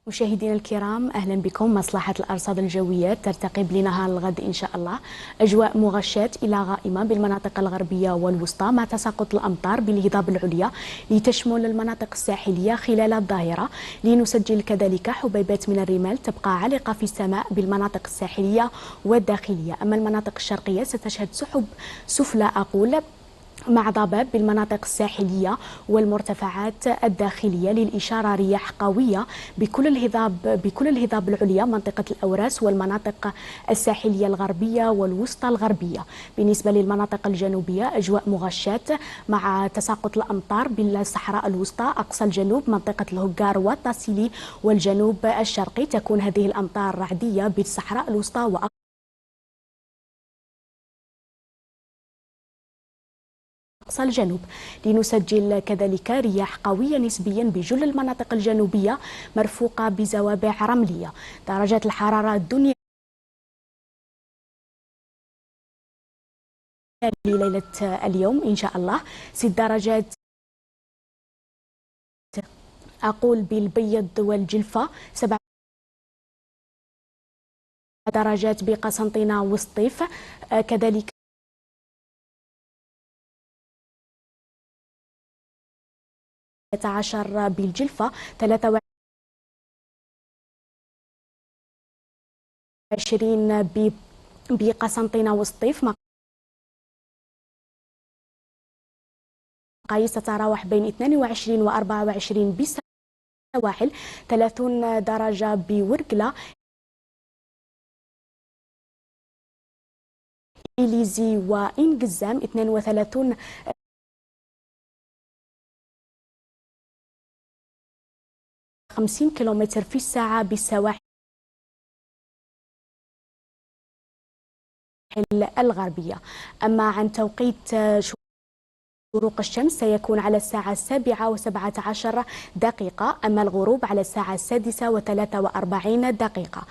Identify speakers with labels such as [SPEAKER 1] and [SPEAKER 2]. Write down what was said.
[SPEAKER 1] مشاهدينا الكرام، أهلا بكم. مصلحة الأرصاد الجوية ترتقب لنهار الغد إن شاء الله أجواء مغشاة إلى غائمة بالمناطق الغربية والوسطى مع تساقط الأمطار بالهضاب العليا لتشمل المناطق الساحلية خلال الظهيرة. لنسجل كذلك حبيبات من الرمال تبقى عالقة في السماء بالمناطق الساحلية والداخلية. أما المناطق الشرقية ستشهد سحب سفلى مع ضباب بالمناطق الساحلية والمرتفعات الداخلية. للإشارة رياح قوية بكل الهضاب العليا منطقة الأوراس والمناطق الساحلية الغربية والوسطى الغربية. بالنسبة للمناطق الجنوبية أجواء مغشاة مع تساقط الأمطار بالصحراء الوسطى، أقصى الجنوب منطقة الهجار والتاسيلي والجنوب الشرقي. تكون هذه الأمطار رعدية بالصحراء الوسطى أقصى الجنوب. لنسجل كذلك رياح قوية نسبيا بجل المناطق الجنوبية مرفوقة بزوابع رملية. درجات الحرارة الدنيا ليلة اليوم إن شاء الله 6 درجات أقول بالبيض والجلفة، 7 درجات بقسنطينة وسطيف، كذلك 13 بالجلفة، 23 بقسنطينة وسطيف. مقاييس تتراوح بين 22 و 24 بالسواحل، 30 درجة بورقلة، إليزي وإنقزام، 32 50 كيلومتر في الساعة بالسواحل الغربية. أما عن توقيت شروق الشمس سيكون على الساعة 7:17 دقيقة، أما الغروب على الساعة 6:43 دقيقة.